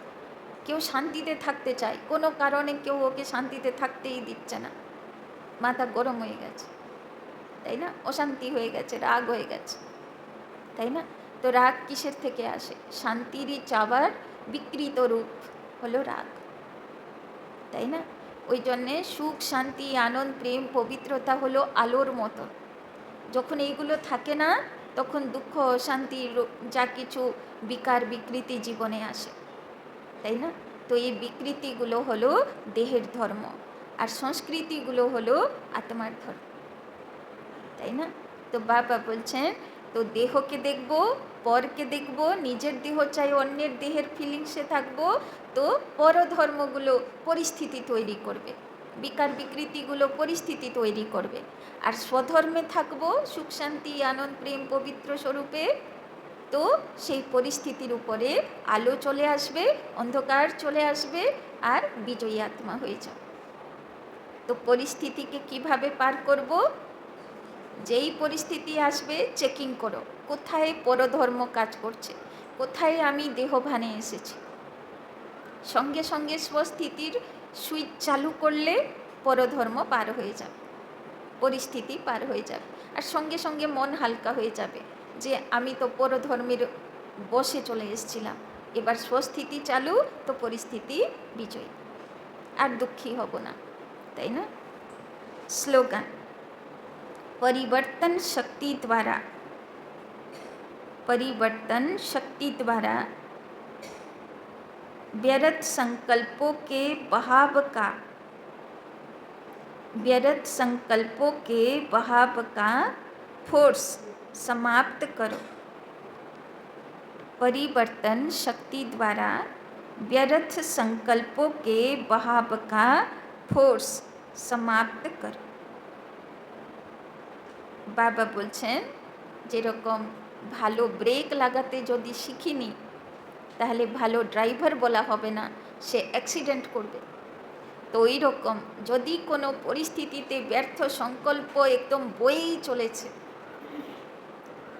কেউ শান্তিতে থাকতে চায়, কোনো কারণে কেউ ওকে শান্তিতে থাকতেই দিচ্ছে না, মাথা গরম হয়ে গেছে, তাই না? অশান্তি হয়ে গেছে, রাগ হয়ে গেছে, তাই না? তো রাগ কিসের থেকে আসে? শান্তিরই চাওয়ার বিকৃত রূপ হলো রাগ, তাই না? ওই জন্যে সুখ, শান্তি, আনন্দ, প্রেম, পবিত্রতা হলো আলোর মতো। যখন এইগুলো থাকে না, তখন দুঃখ, অশান্তি, যা কিছু বিকার বিকৃতি জীবনে আসে, তাই না? তো এই বিকৃতিগুলো হলো দেহের ধর্ম, আর সংস্কৃতিগুলো হলো আত্মার ধর্ম, তাই না? তো বাবা বলছেন, তো দেহকে দেখবো, পরকে দেখবো, নিজের দেহ চাই অন্যের দেহের ফিলিংসে থাকবো, তো পরধর্মগুলো পরিস্থিতি তৈরি করবে, বিকার বিকৃতিগুলো পরিস্থিতি তৈরি করবে। আর স্বধর্মে থাকবো, সুখ, শান্তি, আনন্দ, প্রেম, পবিত্র স্বরূপে, তো সেই পরিস্থিতির উপরে আলো চলে আসবে, অন্ধকার চলে আসবে, আর বিজয়ী আত্মা হয়ে যাবে। তো পরিস্থিতিকে কিভাবে পার করব? যেই পরিস্থিতি আসবে চেকিং করো, কোথায় পরধর্ম কাজ করছে, কোথায় আমি দেহভানে এসেছি। সঙ্গে সঙ্গে স্বস্থিতির সুইচ চালু করলে পরধর্ম পার হয়ে যাবে, পরিস্থিতি পার হয়ে যাবে, আর সঙ্গে সঙ্গে মন হালকা হয়ে যাবে যে আমি তো পরধর্মের বসে চলে এসেছিলাম, এবার স্বস্থিতি চালু, তো পরিস্থিতি বিজয়ী, আর দুঃখী হব না, তাই না? স্লোগান, परिवर्तन शक्ति द्वारा, परिवर्तन शक्ति द्वारा व्यर्थ संकल्पों के बहाव का, व्यर्थ संकल्पों के बहाव का फोर्स समाप्त करो। परिवर्तन शक्ति द्वारा व्यर्थ संकल्पों के बहाव का फोर्स समाप्त करो। বাবা বলছেন, যেরকম ভালো ব্রেক লাগাতে যদি শিখিনি, তাহলে ভালো ড্রাইভার বলা হবে না, সে অ্যাক্সিডেন্ট করবে। তো ওই রকম যদি কোনো পরিস্থিতিতে ব্যর্থ সংকল্প একদম বয়েই চলেছে,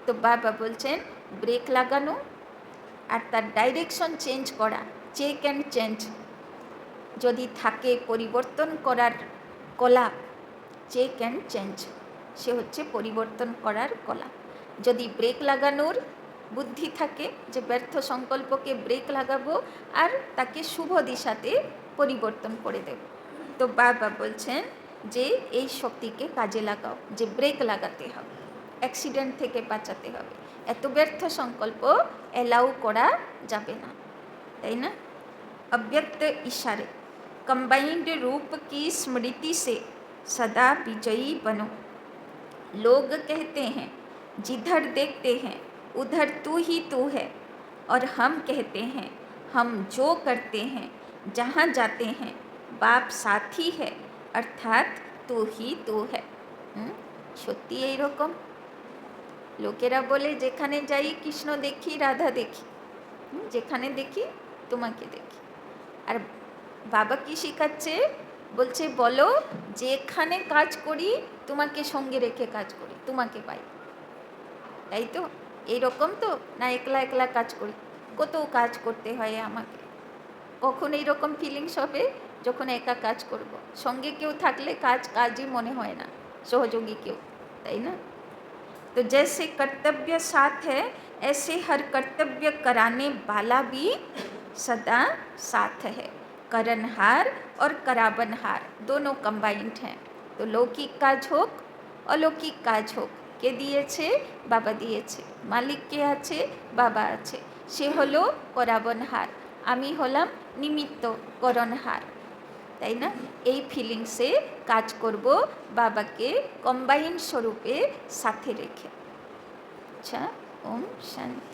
তো বাবা বলছেন ব্রেক লাগানো আর তার ডাইরেকশন চেঞ্জ করা, চেক অ্যান্ড চেঞ্জ যদি থাকে, পরিবর্তন করার কলা, চেক অ্যান্ড চেঞ্জ, সে হচ্ছে পরিবর্তন করার কলা। যদি ব্রেক লাগানোর বুদ্ধি থাকে, যে ব্যর্থ সংকল্পকে ব্রেক লাগাবো আর তাকে শুভ দিশাতে পরিবর্তন করে দেব, তো বাবা বলছেন যে এই শক্তিকে কাজে লাগাও, যে ব্রেক লাগাতে হবে, অ্যাক্সিডেন্ট থেকে বাঁচাতে হবে, এত ব্যর্থ সংকল্প অ্যালাউ করা যাবে না, তাই না? अव्यक्त इशारे, कंबाइंड रूप की स्मृति से सदा विजयी बनो। लोग कहते हैं जिधर देखते हैं उधर तू ही तू है, और हम कहते हैं हम जो करते हैं जहाँ जाते हैं बाप साथी है, अर्थात तू ही तू है। সত্যি এইরকম লোকেরা বলে যেখানে যাই কৃষ্ণ দেখি, রাধা দেখি, যেখানে দেখি তোমাকে দেখি। আর বাবা কি শেখাচ্ছে? বলছে বলো যেখানে কাজ করি তোমাকে সঙ্গে রেখে কাজ করি, তোমাকে পাই, তাই তো? এইরকম তো না, একলা একলা কাজ করি, কত কাজ করতে হয় আমাকে। কখন এইরকম ফিলিংস হবে? যখন একা কাজ করব, সঙ্গে কেউ থাকলে কাজই মনে হয় না, সহযোগী কেউ, ताई ना। तो जैसे कर्तव्य साथ है, ऐसे हर कर्तव्य कराने वाला भी सदा साथ है। करनहार और कराबनहार दोनों कम्बाइंड हैं। तो लौकिक काज হোক অলৌকিক কাজ হোক, কে দিয়েছে? বাবা দিয়েছে। মালিক কে আছে? বাবা আছে। সে হলো করাবনহার, আমি হলাম নিমিত্ত করণহার, তাই না? এই ফিলিংসে কাজ করব বাবাকে কম্বাইন্ড স্বরূপে সাথে রেখে। আচ্ছা, ওম শান্তি।